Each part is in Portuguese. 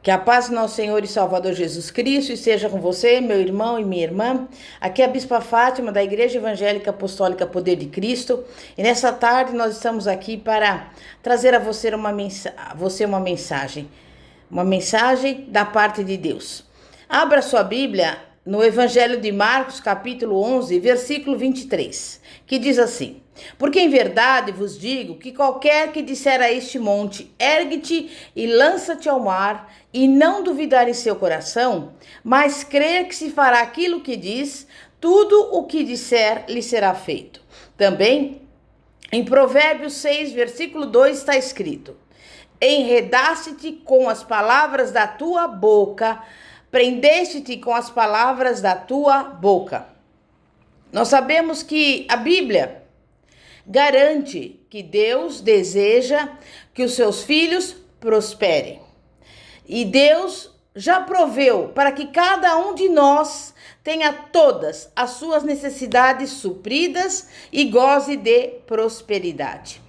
Que a paz do nosso Senhor e Salvador Jesus Cristo esteja com você, meu irmão e minha irmã. Aqui é a Bispa Fátima, da Igreja Evangélica Apostólica Poder de Cristo. E nessa tarde nós estamos aqui para trazer a você uma mensagem da parte de Deus. Abra sua Bíblia no Evangelho de Marcos, capítulo 11, versículo 23, que diz assim: Porque em verdade vos digo que qualquer que disser a este monte, ergue-te e lança-te ao mar, e não duvidar em seu coração, mas crer que se fará aquilo que diz, tudo o que disser lhe será feito. Também em Provérbios 6, versículo 2 está escrito: Enredaste-te com as palavras da tua boca, prendeste-te com as palavras da tua boca. Nós sabemos que a Bíblia garante que Deus deseja que os seus filhos prosperem. E Deus já proveu para que cada um de nós tenha todas as suas necessidades supridas e goze de prosperidade.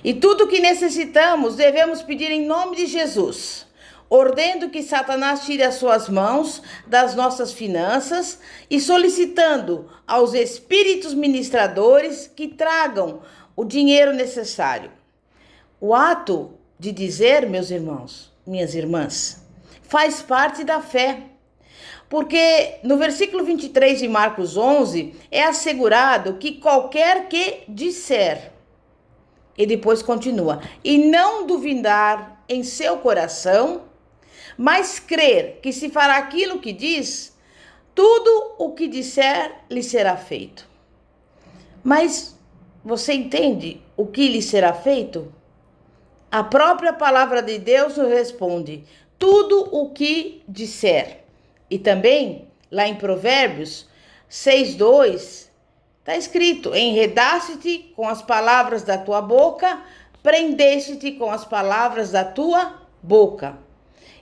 E tudo que necessitamos devemos pedir em nome de Jesus, ordendo que Satanás tire as suas mãos das nossas finanças e solicitando aos espíritos ministradores que tragam o dinheiro necessário. O ato de dizer, meus irmãos, minhas irmãs, faz parte da fé. Porque no versículo 23 de Marcos 11 é assegurado que qualquer que disser, e depois continua, e não duvidar em seu coração, mas crer que se fará aquilo que diz, tudo o que disser lhe será feito. Mas você entende o que lhe será feito? A própria palavra de Deus nos responde, tudo o que disser. E também, lá em Provérbios 6:2, está escrito: Enredaste-te com as palavras da tua boca, prendeste-te com as palavras da tua boca.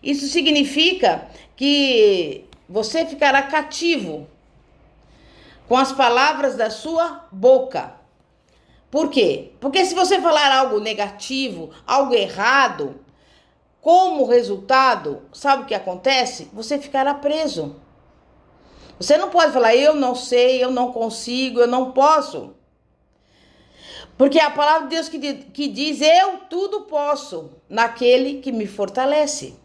Isso significa que você ficará cativo com as palavras da sua boca. Por quê? Porque se você falar algo negativo, algo errado, como resultado, sabe o que acontece? Você ficará preso. Você não pode falar, eu não sei, eu não consigo, eu não posso. Porque é a palavra de Deus que diz, eu tudo posso naquele que me fortalece.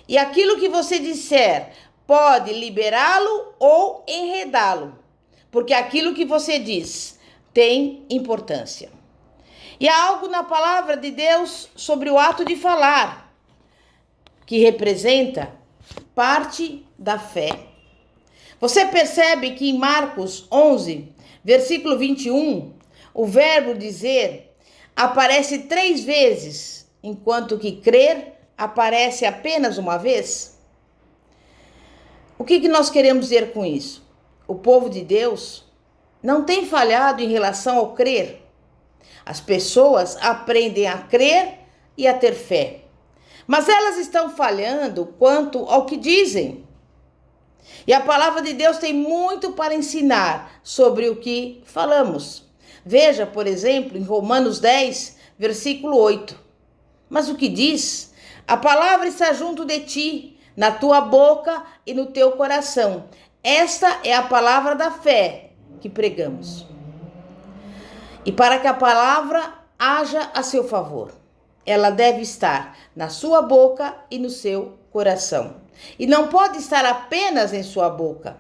E aquilo que você disser pode liberá-lo ou enredá-lo. Porque aquilo que você diz tem importância. E há algo na palavra de Deus sobre o ato de falar, que representa parte da fé. Você percebe que em Marcos 11, versículo 21, o verbo dizer aparece 3 vezes, enquanto que crer aparece apenas uma vez? O que nós queremos dizer com isso? O povo de Deus não tem falhado em relação ao crer. As pessoas aprendem a crer e a ter fé, mas elas estão falhando quanto ao que dizem. E a palavra de Deus tem muito para ensinar sobre o que falamos. Veja, por exemplo, em Romanos 10, versículo 8. Mas o que diz? A palavra está junto de ti, na tua boca e no teu coração. Esta é a palavra da fé que pregamos. E para que a palavra haja a seu favor, ela deve estar na sua boca e no seu coração. E não pode estar apenas em sua boca.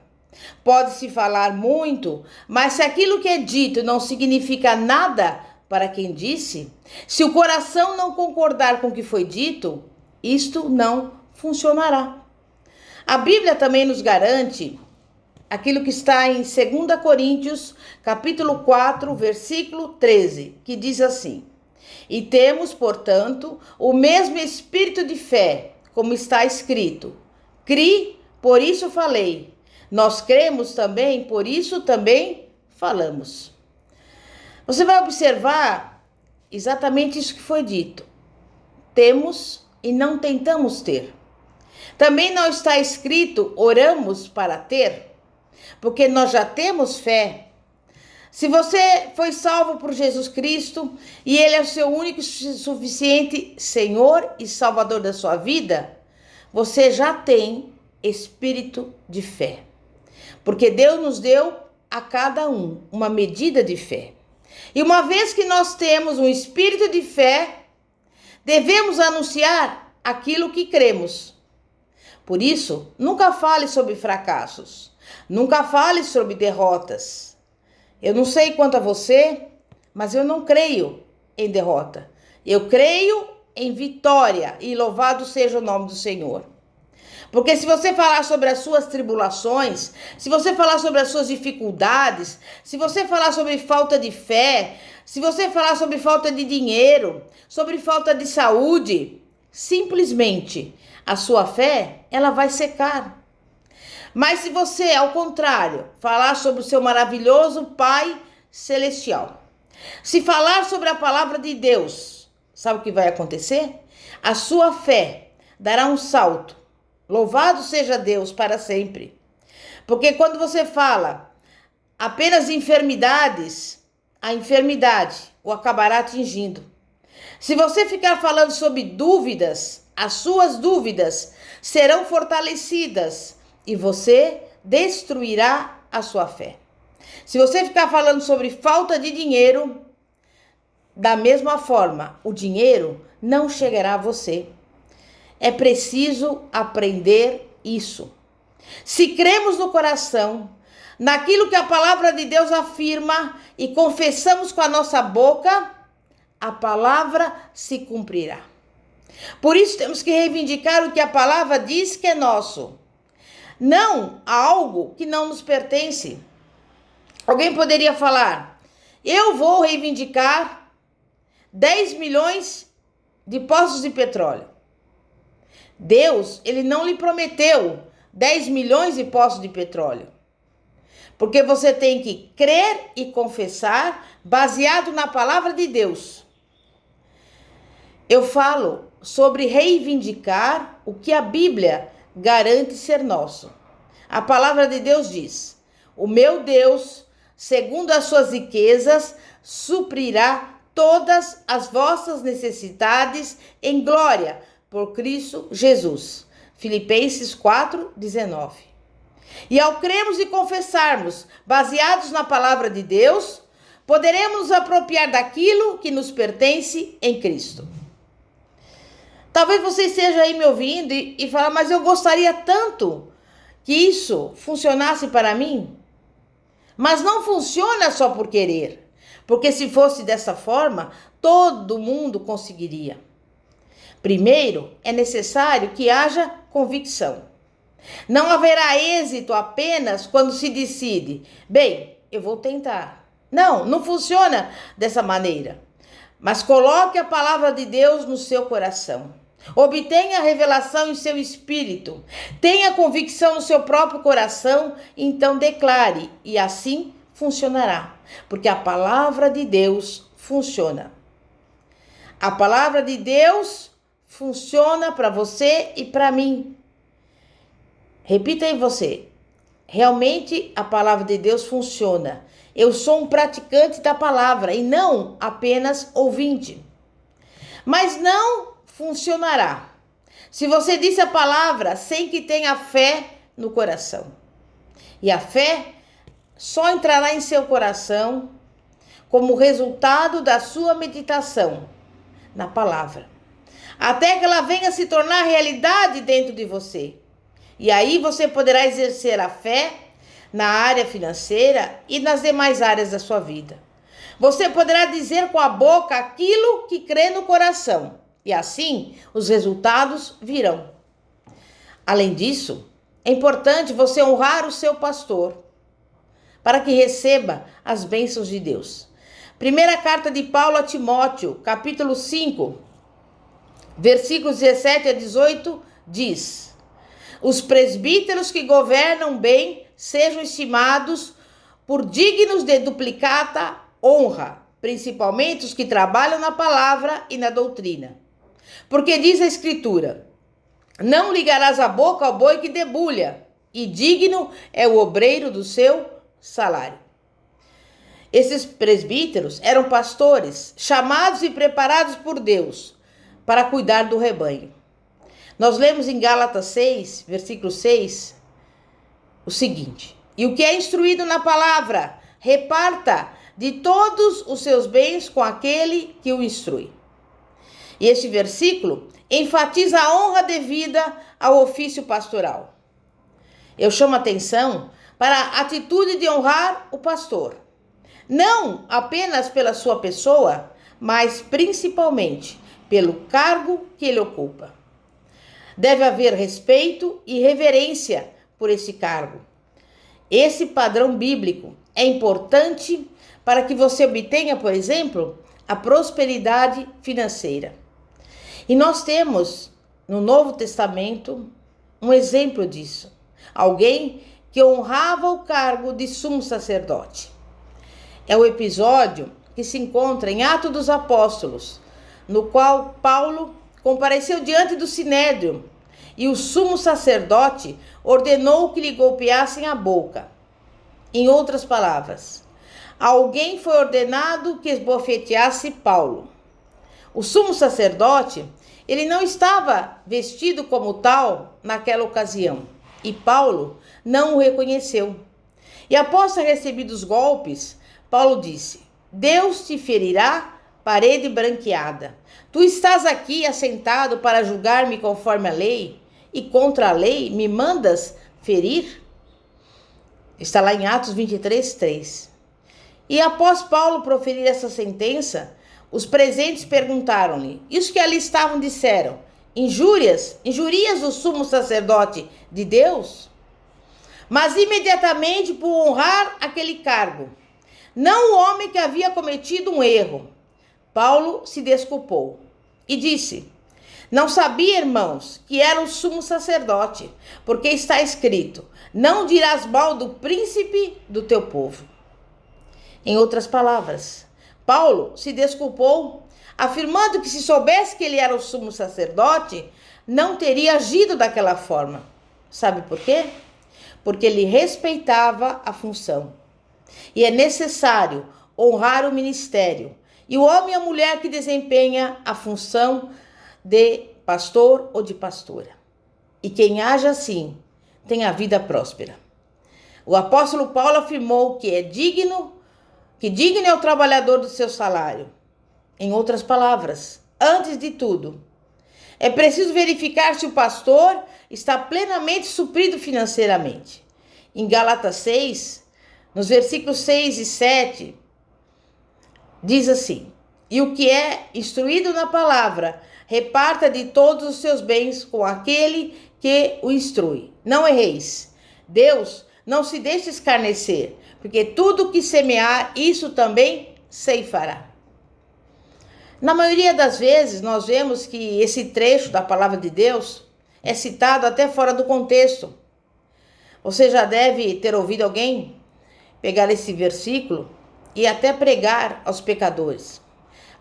Pode-se falar muito, mas se aquilo que é dito não significa nada para quem disse, se o coração não concordar com o que foi dito, isto não funcionará. A Bíblia também nos garante aquilo que está em 2 Coríntios, capítulo 4, versículo 13, que diz assim: E temos, portanto, o mesmo espírito de fé, como está escrito, Cri, por isso falei. Nós cremos também, por isso também falamos. Você vai observar exatamente isso que foi dito. Temos e não tentamos ter. Também não está escrito, oramos para ter, porque nós já temos fé. Se você foi salvo por Jesus Cristo e Ele é o seu único e suficiente Senhor e Salvador da sua vida, você já tem espírito de fé. Porque Deus nos deu a cada um uma medida de fé. E uma vez que nós temos um espírito de fé, devemos anunciar aquilo que cremos. Por isso, nunca fale sobre fracassos. Nunca fale sobre derrotas. Eu não sei quanto a você, mas eu não creio em derrota. Eu creio em vitória e louvado seja o nome do Senhor. Porque se você falar sobre as suas tribulações, se você falar sobre as suas dificuldades, se você falar sobre falta de fé, se você falar sobre falta de dinheiro, sobre falta de saúde, simplesmente a sua fé, ela vai secar. Mas se você, ao contrário, falar sobre o seu maravilhoso Pai Celestial, se falar sobre a palavra de Deus, sabe o que vai acontecer? A sua fé dará um salto. Louvado seja Deus para sempre. Porque quando você fala apenas de enfermidades, a enfermidade o acabará atingindo. Se você ficar falando sobre dúvidas, as suas dúvidas serão fortalecidas e você destruirá a sua fé. Se você ficar falando sobre falta de dinheiro, da mesma forma, o dinheiro não chegará a você. É preciso aprender isso. Se cremos no coração, naquilo que a palavra de Deus afirma e confessamos com a nossa boca, a palavra se cumprirá. Por isso temos que reivindicar o que a palavra diz que é nosso. Não algo que não nos pertence. Alguém poderia falar, eu vou reivindicar 10 milhões de poços de petróleo. Deus, ele não lhe prometeu 10 milhões de poços de petróleo. Porque você tem que crer e confessar baseado na palavra de Deus. Eu falo sobre reivindicar o que a Bíblia garante ser nosso. A palavra de Deus diz, o meu Deus, segundo as suas riquezas, suprirá todas as vossas necessidades em glória, por Cristo Jesus. Filipenses 4:19. E ao crermos e confessarmos, baseados na palavra de Deus, poderemos nos apropriar daquilo que nos pertence em Cristo. Talvez você esteja aí me ouvindo e falar, mas eu gostaria tanto que isso funcionasse para mim. Mas não funciona só por querer, porque se fosse dessa forma, todo mundo conseguiria. Primeiro, é necessário que haja convicção. Não haverá êxito apenas quando se decide, bem, eu vou tentar. Não funciona dessa maneira. Mas coloque a palavra de Deus no seu coração. Obtenha a revelação em seu espírito. Tenha convicção no seu próprio coração, então declare, e assim funcionará. Porque a palavra de Deus funciona. A palavra de Deus funciona para você e para mim. Repita aí você. Realmente a palavra de Deus funciona. Eu sou um praticante da palavra e não apenas ouvinte. Mas não funcionará se você disse a palavra sem que tenha fé no coração. E a fé só entrará em seu coração como resultado da sua meditação na palavra, até que ela venha se tornar realidade dentro de você. E aí você poderá exercer a fé na área financeira e nas demais áreas da sua vida. Você poderá dizer com a boca aquilo que crê no coração, e assim os resultados virão. Além disso, é importante você honrar o seu pastor, para que receba as bênçãos de Deus. Primeira carta de Paulo a Timóteo, capítulo 5, versículos 17 a 18, diz: os presbíteros que governam bem sejam estimados por dignos de duplicata honra, principalmente os que trabalham na palavra e na doutrina. Porque diz a Escritura: não ligarás a boca ao boi que debulha, e digno é o obreiro do seu salário. Esses presbíteros eram pastores, chamados e preparados por Deus para cuidar do rebanho. Nós lemos em Gálatas 6, versículo 6, o seguinte: e o que é instruído na palavra, reparta de todos os seus bens com aquele que o instrui. E este versículo enfatiza a honra devida ao ofício pastoral. Eu chamo atenção para a atitude de honrar o pastor, não apenas pela sua pessoa, mas principalmente pelo cargo que ele ocupa. Deve haver respeito e reverência por esse cargo. Esse padrão bíblico é importante para que você obtenha, por exemplo, a prosperidade financeira. E nós temos no Novo Testamento um exemplo disso. Alguém que honrava o cargo de sumo sacerdote. É o episódio que se encontra em Atos dos Apóstolos, no qual Paulo compareceu diante do Sinédrio e o sumo sacerdote ordenou que lhe golpeassem a boca. Em outras palavras, alguém foi ordenado que esbofeteasse Paulo. O sumo sacerdote, ele não estava vestido como tal naquela ocasião, e Paulo não o reconheceu. E após ter recebido os golpes, Paulo disse: Deus te ferirá, parede branqueada. Tu estás aqui assentado para julgar-me conforme a lei, e contra a lei me mandas ferir? Está lá em Atos 23, 3. E após Paulo proferir essa sentença, os presentes perguntaram-lhe: isso que ali estavam disseram, injurias o sumo sacerdote de Deus? Mas imediatamente, por honrar aquele cargo, não o homem que havia cometido um erro, Paulo se desculpou e disse: não sabia, irmãos, que era o sumo sacerdote, porque está escrito: não dirás mal do príncipe do teu povo. Em outras palavras, Paulo se desculpou, afirmando que se soubesse que ele era o sumo sacerdote, não teria agido daquela forma. Sabe por quê? Porque ele respeitava a função. E é necessário honrar o ministério e o homem e a mulher que desempenha a função de pastor ou de pastora. E quem age assim tem a vida próspera. O apóstolo Paulo afirmou que digno é o trabalhador do seu salário. Em outras palavras, antes de tudo, é preciso verificar se o pastor está plenamente suprido financeiramente. Em Gálatas 6, nos versículos 6 e 7, diz assim: e o que é instruído na palavra, reparta de todos os seus bens com aquele que o instrui. Não erreis. Deus não se deixa escarnecer, porque tudo que semear, isso também ceifará. Na maioria das vezes, nós vemos que esse trecho da palavra de Deus é citado até fora do contexto. Você já deve ter ouvido alguém pegar esse versículo e até pregar aos pecadores.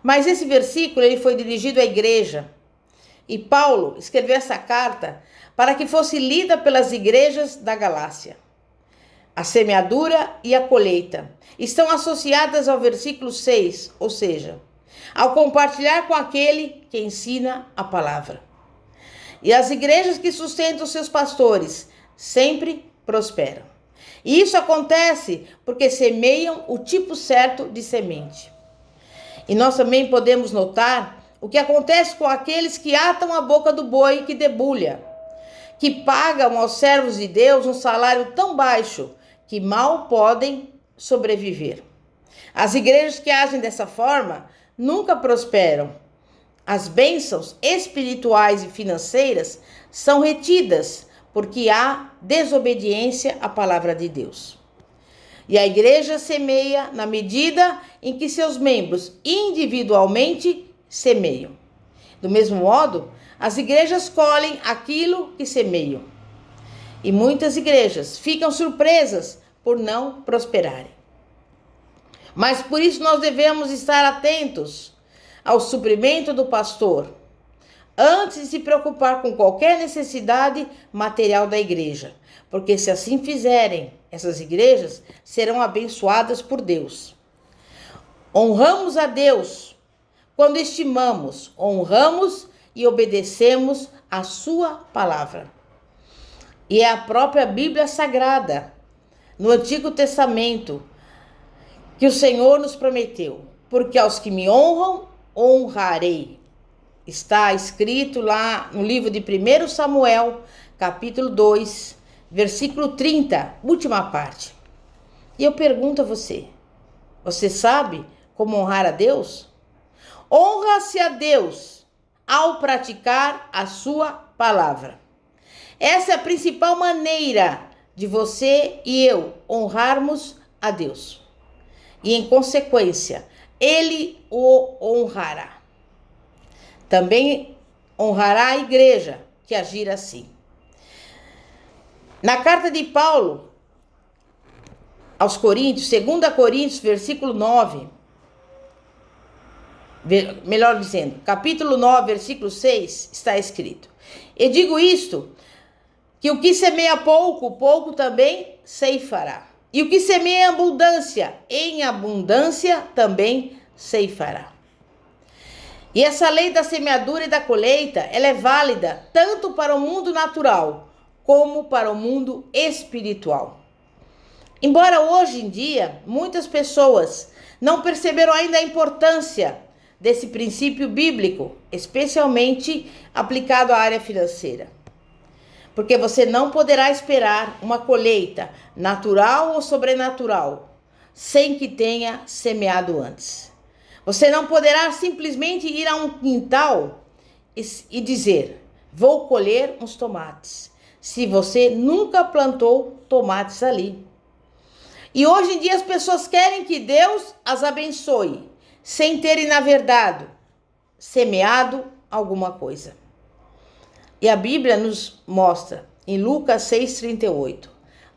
Mas esse versículo ele foi dirigido à igreja. E Paulo escreveu essa carta para que fosse lida pelas igrejas da Galácia. A semeadura e a colheita estão associadas ao versículo 6, ou seja, ao compartilhar com aquele que ensina a palavra. E as igrejas que sustentam seus pastores sempre prosperam. E isso acontece porque semeiam o tipo certo de semente. E nós também podemos notar o que acontece com aqueles que atam a boca do boi que debulha, que pagam aos servos de Deus um salário tão baixo que mal podem sobreviver. As igrejas que agem dessa forma nunca prosperam. As bênçãos espirituais e financeiras são retidas porque há desobediência à palavra de Deus. E a igreja semeia na medida em que seus membros individualmente semeiam. Do mesmo modo, as igrejas colhem aquilo que semeiam. E muitas igrejas ficam surpresas por não prosperarem. Mas por isso nós devemos estar atentos ao suprimento do pastor, antes de se preocupar com qualquer necessidade material da igreja. Porque se assim fizerem, essas igrejas serão abençoadas por Deus. Honramos a Deus quando estimamos, honramos e obedecemos a sua palavra. E é a própria Bíblia Sagrada, no Antigo Testamento, que o Senhor nos prometeu. Porque aos que me honram, honrarei. Está escrito lá no livro de 1 Samuel, capítulo 2, versículo 30, última parte. E eu pergunto a você, você sabe como honrar a Deus? Honra-se a Deus ao praticar a sua palavra. Essa é a principal maneira de você e eu honrarmos a Deus. E em consequência, Ele o honrará. Também honrará a igreja que agir assim. Na carta de Paulo aos Coríntios, 2 Coríntios, versículo 9, melhor dizendo, capítulo 9, versículo 6, está escrito: E digo isto, que o que semeia pouco, pouco também ceifará. E o que semeia em abundância também ceifará. E essa lei da semeadura e da colheita, ela é válida tanto para o mundo natural como para o mundo espiritual. Embora hoje em dia muitas pessoas não perceberam ainda a importância desse princípio bíblico, especialmente aplicado à área financeira. Porque você não poderá esperar uma colheita natural ou sobrenatural sem que tenha semeado antes. Você não poderá simplesmente ir a um quintal e dizer: vou colher uns tomates, se você nunca plantou tomates ali. E hoje em dia as pessoas querem que Deus as abençoe, sem terem, na verdade, semeado alguma coisa. E a Bíblia nos mostra, em Lucas 6,38,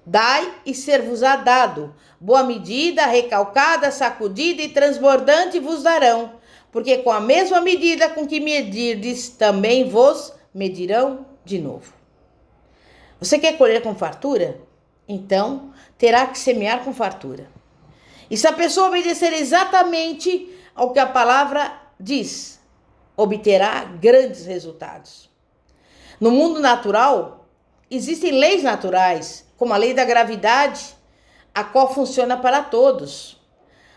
dai e ser-vos-á dado, boa medida, recalcada, sacudida e transbordante vos darão, porque com a mesma medida com que medirdes, também vos medirão de novo. Você quer colher com fartura? Então, terá que semear com fartura. E se a pessoa obedecer exatamente ao que a palavra diz, obterá grandes resultados. No mundo natural, existem leis naturais, como a lei da gravidade, a qual funciona para todos.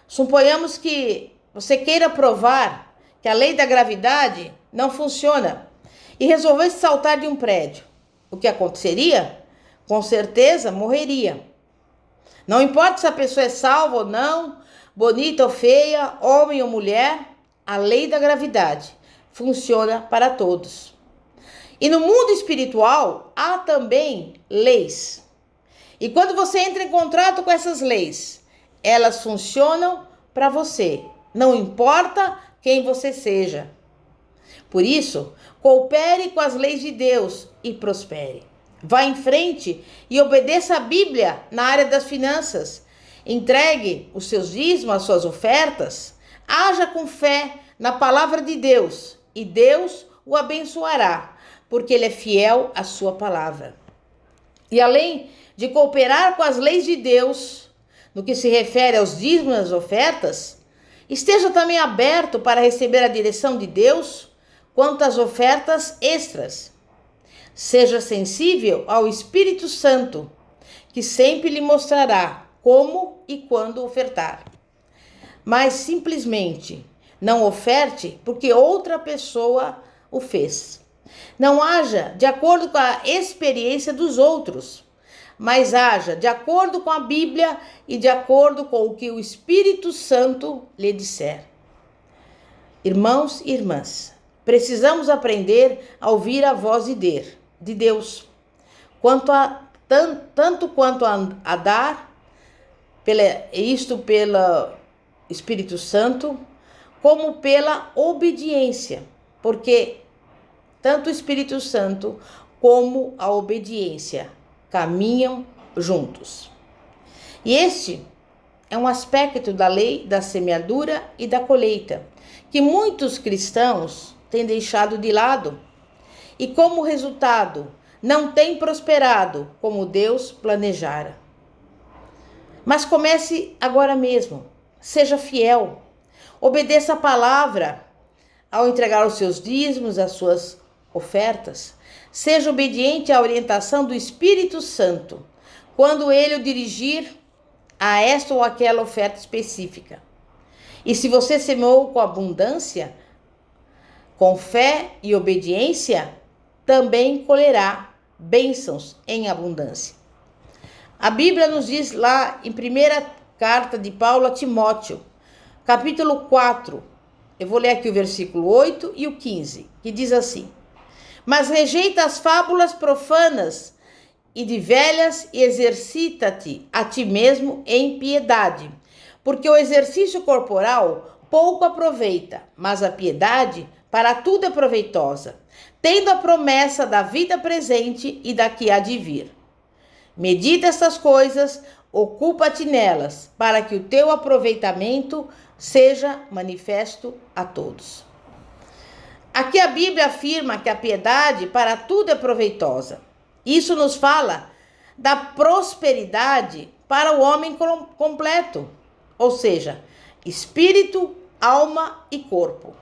Suponhamos que você queira provar que a lei da gravidade não funciona e resolvesse saltar de um prédio. O que aconteceria? Com certeza morreria. Não importa se a pessoa é salva ou não, bonita ou feia, homem ou mulher, a lei da gravidade funciona para todos. E no mundo espiritual há também leis. E quando você entra em contato com essas leis, elas funcionam para você, não importa quem você seja. Por isso, coopere com as leis de Deus e prospere. Vá em frente e obedeça a Bíblia na área das finanças. Entregue os seus dízimos, as suas ofertas. Haja com fé na palavra de Deus e Deus o abençoará, porque Ele é fiel à sua palavra. E além de cooperar com as leis de Deus, no que se refere aos dízimos e às ofertas, esteja também aberto para receber a direção de Deus quanto às ofertas extras. Seja sensível ao Espírito Santo, que sempre lhe mostrará como e quando ofertar. Mas simplesmente não oferte porque outra pessoa o fez. Não haja de acordo com a experiência dos outros, mas haja de acordo com a Bíblia e de acordo com o que o Espírito Santo lhe disser. Irmãos e irmãs, precisamos aprender a ouvir a voz de Deus, tanto quanto a dar, pelo Espírito Santo, como pela obediência, porque tanto o Espírito Santo como a obediência caminham juntos. E este é um aspecto da lei da semeadura e da colheita, que muitos cristãos têm deixado de lado e, como resultado, não têm prosperado como Deus planejara. Mas comece agora mesmo, seja fiel, obedeça a palavra ao entregar os seus dízimos, as suas ofertas, seja obediente à orientação do Espírito Santo, quando ele o dirigir a esta ou aquela oferta específica. E se você semeou com abundância, com fé e obediência, também colherá bênçãos em abundância. A Bíblia nos diz lá em primeira carta de Paulo a Timóteo, capítulo 4, eu vou ler aqui o versículo 8 e o 15, que diz assim: mas rejeita as fábulas profanas e de velhas e exercita-te a ti mesmo em piedade, porque o exercício corporal pouco aproveita, mas a piedade para tudo é proveitosa, tendo a promessa da vida presente e da que há de vir. Medita estas coisas, ocupa-te nelas, para que o teu aproveitamento seja manifesto a todos. Aqui a Bíblia afirma que a piedade para tudo é proveitosa. Isso nos fala da prosperidade para o homem completo, ou seja, espírito, alma e corpo.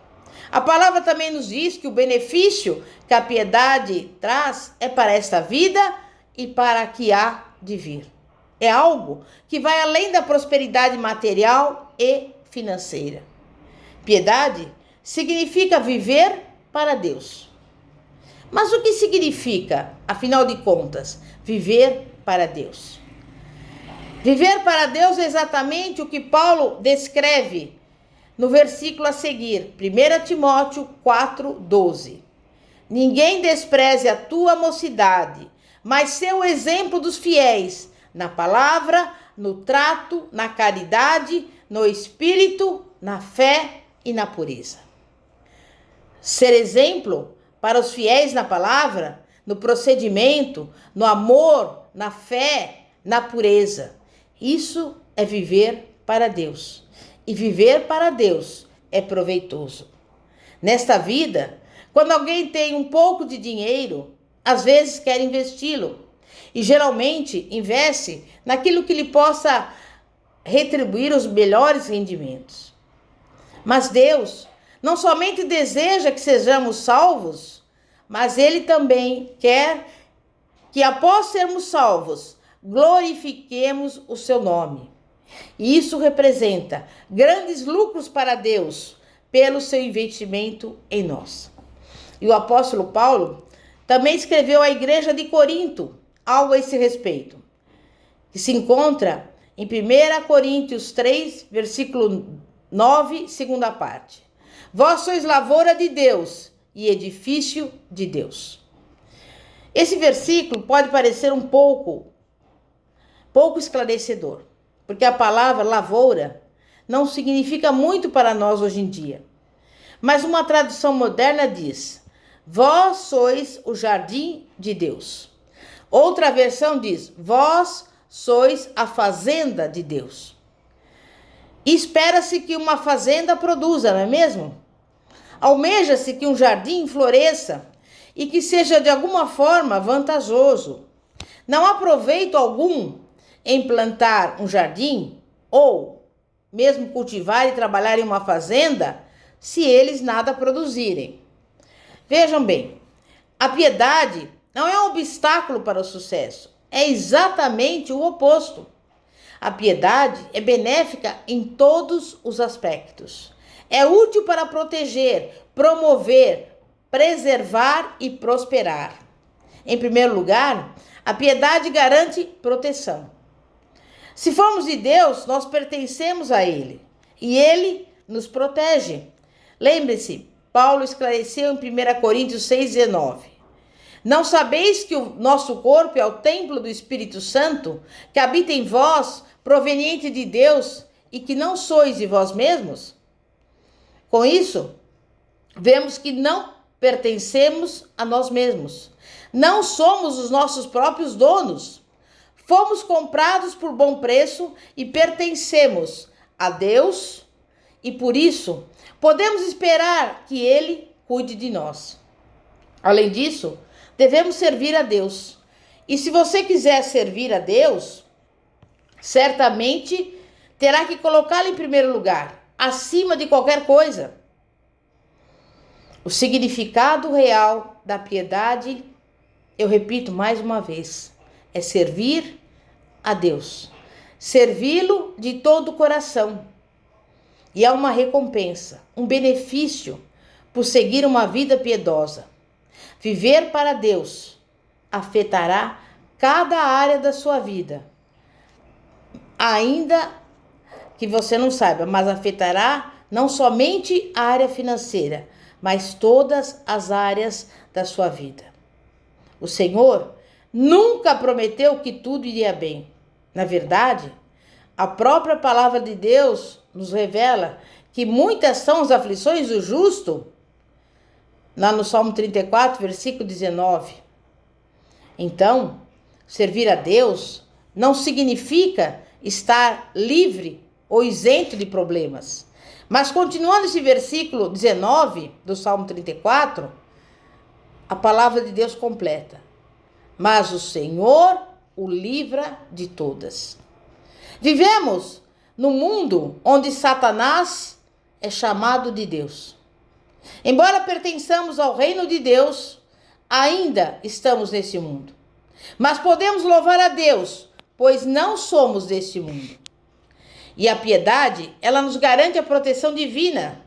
A palavra também nos diz que o benefício que a piedade traz é para esta vida e para a que há de vir. É algo que vai além da prosperidade material e financeira. Piedade significa viver para Deus. Mas o que significa, afinal de contas, viver para Deus? Viver para Deus é exatamente o que Paulo descreve no versículo a seguir, 1 Timóteo 4:12. Ninguém despreze a tua mocidade, mas sê o exemplo dos fiéis, na palavra, no trato, na caridade, no espírito, na fé e na pureza. Ser exemplo para os fiéis na palavra, no procedimento, no amor, na fé, na pureza. Isso é viver para Deus. E viver para Deus é proveitoso. Nesta vida, quando alguém tem um pouco de dinheiro, às vezes quer investi-lo. E geralmente investe naquilo que lhe possa retribuir os melhores rendimentos. Mas Deus não somente deseja que sejamos salvos, mas Ele também quer que, após sermos salvos, glorifiquemos o seu nome. E isso representa grandes lucros para Deus pelo seu investimento em nós. E o apóstolo Paulo também escreveu à igreja de Corinto algo a esse respeito, que se encontra em 1 Coríntios 3, versículo 9, segunda parte. Vós sois lavoura de Deus e edifício de Deus. Esse versículo pode parecer um pouco esclarecedor, porque a palavra lavoura não significa muito para nós hoje em dia. Mas uma tradução moderna diz: vós sois o jardim de Deus. Outra versão diz: vós sois a fazenda de Deus. E espera-se que uma fazenda produza, não é mesmo? Almeja-se que um jardim floresça e que seja de alguma forma vantajoso. Não há proveito algum em plantar um jardim ou mesmo cultivar e trabalhar em uma fazenda se eles nada produzirem. Vejam bem, a piedade não é um obstáculo para o sucesso, é exatamente o oposto. A piedade é benéfica em todos os aspectos. É útil para proteger, promover, preservar e prosperar. Em primeiro lugar, a piedade garante proteção. Se formos de Deus, nós pertencemos a Ele e Ele nos protege. Lembre-se, Paulo esclareceu em 1 Coríntios 6,19. Não sabeis que o nosso corpo é o templo do Espírito Santo, que habita em vós, proveniente de Deus, e que não sois de vós mesmos? Com isso, vemos que não pertencemos a nós mesmos. Não somos os nossos próprios donos. Fomos comprados por bom preço e pertencemos a Deus, e por isso podemos esperar que Ele cuide de nós. Além disso, devemos servir a Deus. E se você quiser servir a Deus, certamente terá que colocá-lo em primeiro lugar, acima de qualquer coisa. O significado real da piedade, eu repito mais uma vez, é servir a Deus. Servi-lo de todo o coração. E há uma recompensa, um benefício por seguir uma vida piedosa. Viver para Deus afetará cada área da sua vida. Ainda que você não saiba, mas afetará não somente a área financeira, mas todas as áreas da sua vida. O Senhor nunca prometeu que tudo iria bem. Na verdade, a própria palavra de Deus nos revela que muitas são as aflições do justo, lá no Salmo 34, versículo 19. Então, servir a Deus não significa estar livre ou isento de problemas. Mas continuando esse versículo 19 do Salmo 34, a palavra de Deus completa: mas o Senhor o livra de todas. Vivemos num mundo onde Satanás é chamado de Deus. Embora pertençamos ao reino de Deus, ainda estamos nesse mundo. Mas podemos louvar a Deus, pois não somos deste mundo. E a piedade, ela nos garante a proteção divina.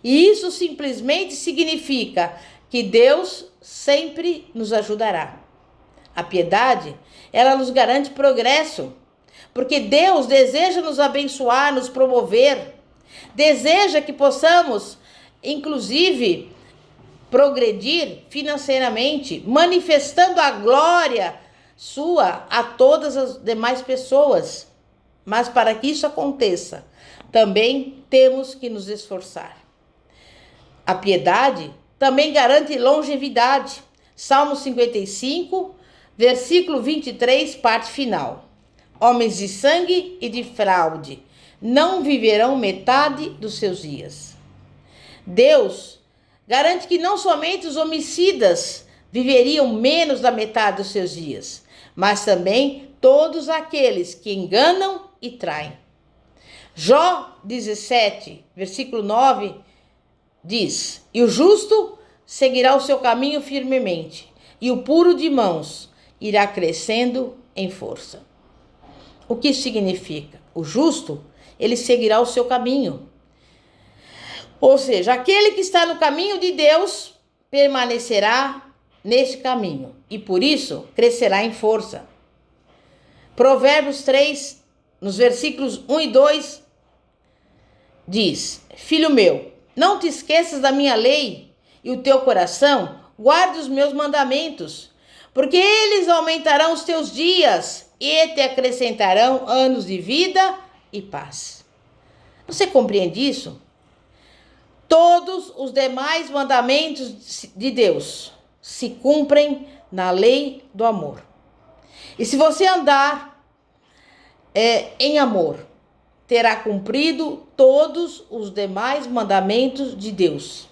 E isso simplesmente significa que Deus sempre nos ajudará. A piedade, ela nos garante progresso, porque Deus deseja nos abençoar, nos promover, deseja que possamos, inclusive, progredir financeiramente, manifestando a glória sua a todas as demais pessoas. Mas para que isso aconteça, também temos que nos esforçar. A piedade também garante longevidade. Salmo 55, versículo 23, parte final. Homens de sangue e de fraude não viverão metade dos seus dias. Deus garante que não somente os homicidas viveriam menos da metade dos seus dias, mas também todos aqueles que enganam e traem. Jó 17, versículo 9, diz: e o justo seguirá o seu caminho firmemente, e o puro de mãos irá crescendo em força. O que isso significa? O justo, ele seguirá o seu caminho. Ou seja, aquele que está no caminho de Deus permanecerá nesse caminho e por isso crescerá em força. Provérbios 3, nos versículos 1 e 2, diz: filho meu, não te esqueças da minha lei e o teu coração guarde os meus mandamentos, porque eles aumentarão os teus dias e te acrescentarão anos de vida e paz. Você compreende isso? Todos os demais mandamentos de Deus se cumprem na lei do amor. E se você andar em amor, terá cumprido todos os demais mandamentos de Deus.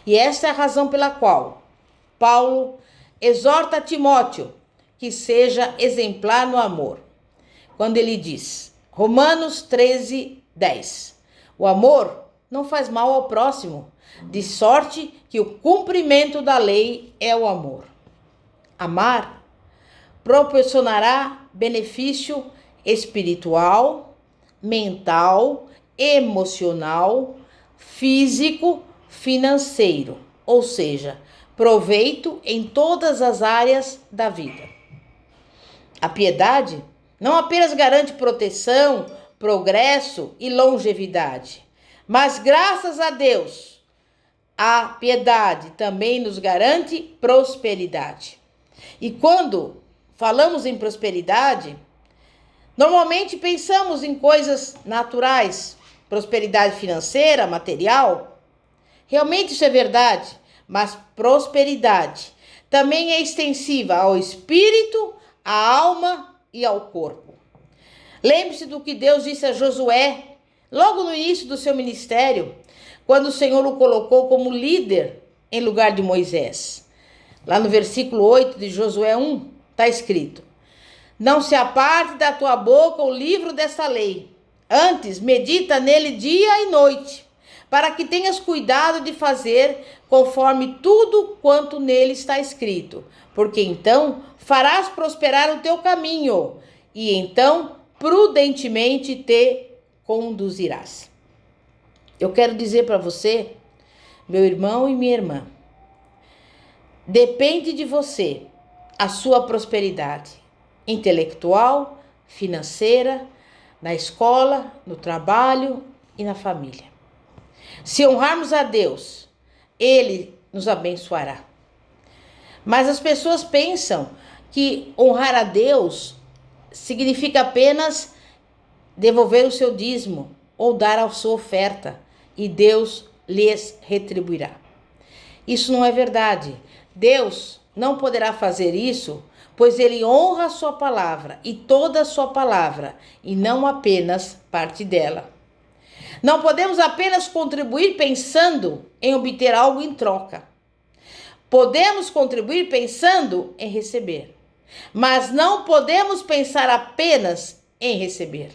E essa é a razão pela qual Paulo exorta Timóteo que seja exemplar no amor. Quando ele diz, Romanos 13, 10, o amor não faz mal ao próximo, de sorte que o cumprimento da lei é o amor. Amar proporcionará benefício espiritual, mental, emocional, físico, financeiro, ou seja, proveito em todas as áreas da vida. A piedade não apenas garante proteção, progresso e longevidade, mas graças a Deus, a piedade também nos garante prosperidade. E quando falamos em prosperidade, normalmente pensamos em coisas naturais, prosperidade financeira, material. Realmente isso é verdade, mas prosperidade também é extensiva ao espírito, à alma e ao corpo. Lembre-se do que Deus disse a Josué, logo no início do seu ministério, quando o Senhor o colocou como líder em lugar de Moisés. Lá no versículo 8 de Josué 1, está escrito: não se aparte da tua boca o livro dessa lei, antes medita nele dia e noite, para que tenhas cuidado de fazer conforme tudo quanto nele está escrito, porque então farás prosperar o teu caminho, e então prudentemente te conduzirás. Eu quero dizer para você, meu irmão e minha irmã, depende de você a sua prosperidade intelectual, financeira, na escola, no trabalho e na família. Se honrarmos a Deus, Ele nos abençoará. Mas as pessoas pensam que honrar a Deus significa apenas devolver o seu dízimo ou dar a sua oferta e Deus lhes retribuirá. Isso não é verdade. Deus não poderá fazer isso, pois Ele honra a sua palavra e toda a sua palavra, e não apenas parte dela. Não podemos apenas contribuir pensando em obter algo em troca. Podemos contribuir pensando em receber, mas não podemos pensar apenas em receber.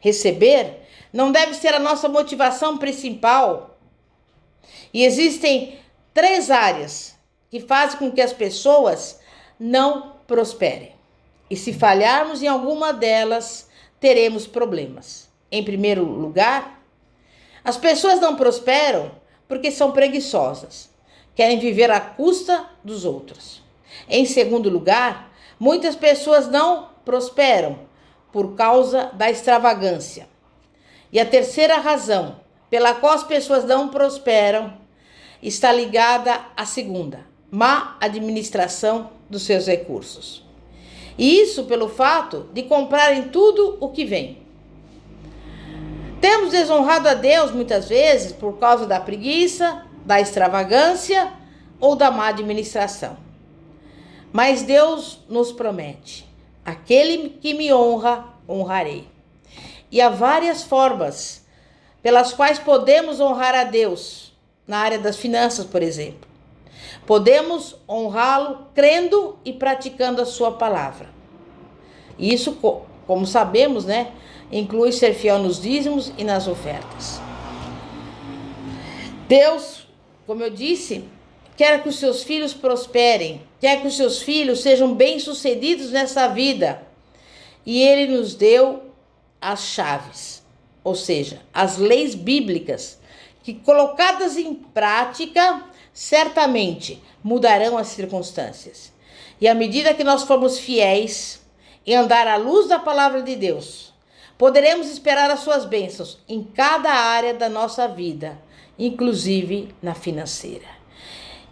Receber não deve ser a nossa motivação principal. E existem 3 áreas que fazem com que as pessoas não prosperem. E se falharmos em alguma delas, teremos problemas. Em primeiro lugar, as pessoas não prosperam porque são preguiçosas, querem viver à custa dos outros. Em segundo lugar, muitas pessoas não prosperam por causa da extravagância. E a terceira razão pela qual as pessoas não prosperam está ligada à segunda, má administração dos seus recursos. E isso pelo fato de comprarem tudo o que vem. Temos desonrado a Deus muitas vezes por causa da preguiça, da extravagância ou da má administração. Mas Deus nos promete: aquele que me honra, honrarei. E há várias formas pelas quais podemos honrar a Deus, na área das finanças, por exemplo. Podemos honrá-lo crendo e praticando a sua palavra. E isso, como sabemos, né, inclui ser fiel nos dízimos e nas ofertas. Deus, como eu disse, quer que os seus filhos prosperem, quer que os seus filhos sejam bem-sucedidos nessa vida. E Ele nos deu as chaves, ou seja, as leis bíblicas, que colocadas em prática, certamente mudarão as circunstâncias. E à medida que nós formos fiéis e andar à luz da palavra de Deus, poderemos esperar as suas bênçãos em cada área da nossa vida, inclusive na financeira.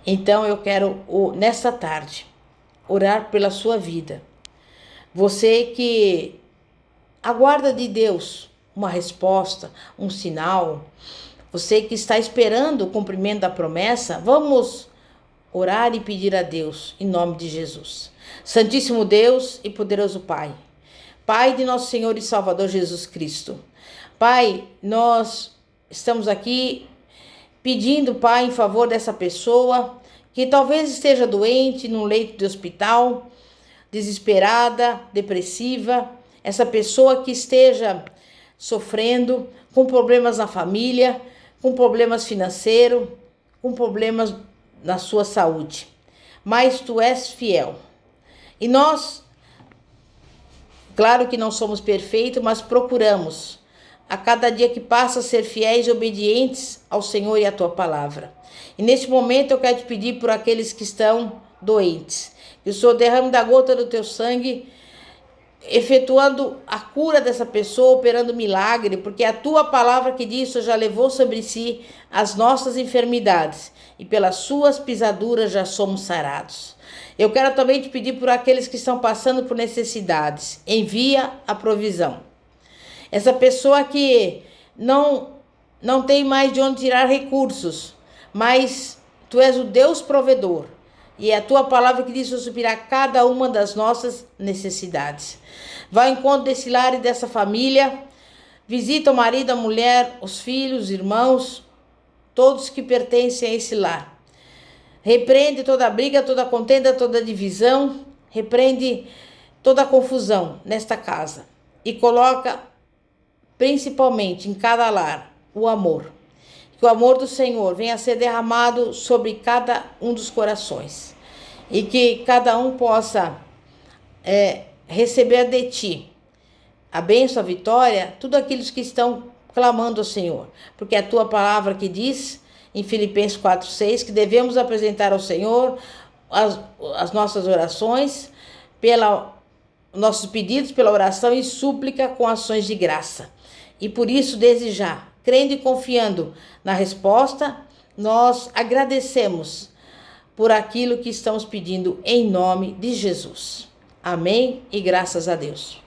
Então eu quero, nesta tarde, orar pela sua vida. Você que aguarda de Deus uma resposta, um sinal, você que está esperando o cumprimento da promessa, vamos orar e pedir a Deus em nome de Jesus. Santíssimo Deus e poderoso Pai, Pai de nosso Senhor e Salvador Jesus Cristo. Pai, nós estamos aqui pedindo, Pai, em favor dessa pessoa que talvez esteja doente num leito de hospital, desesperada, depressiva, essa pessoa que esteja sofrendo com problemas na família, com problemas financeiros, com problemas na sua saúde. Mas tu és fiel. E nós, claro que não somos perfeitos, mas procuramos a cada dia que passa ser fiéis e obedientes ao Senhor e à tua palavra. E neste momento eu quero te pedir por aqueles que estão doentes, que o Senhor derrame da gota do teu sangue, efetuando a cura dessa pessoa, operando milagre, porque a tua palavra que diz, o Senhor já levou sobre si as nossas enfermidades e pelas suas pisaduras já somos sarados. Eu quero também te pedir por aqueles que estão passando por necessidades, envia a provisão. Essa pessoa que não tem mais de onde tirar recursos, mas tu és o Deus provedor. E é a tua palavra que diz suprirá cada uma das nossas necessidades. Vai ao encontro desse lar e dessa família. Visita o marido, a mulher, os filhos, os irmãos, todos que pertencem a esse lar. Repreende toda briga, toda contenda, toda divisão. Repreende toda confusão nesta casa. E coloca principalmente em cada lar o amor. que o amor do Senhor venha a ser derramado sobre cada um dos corações e que cada um possa receber de ti a bênção, a vitória, tudo aqueles que estão clamando ao Senhor, porque é a tua palavra que diz em Filipenses 4:6 que devemos apresentar ao Senhor as nossas orações, nossos pedidos pela oração e súplica com ações de graça. E por isso, desde já, crendo e confiando na resposta, nós agradecemos por aquilo que estamos pedindo em nome de Jesus. Amém e graças a Deus.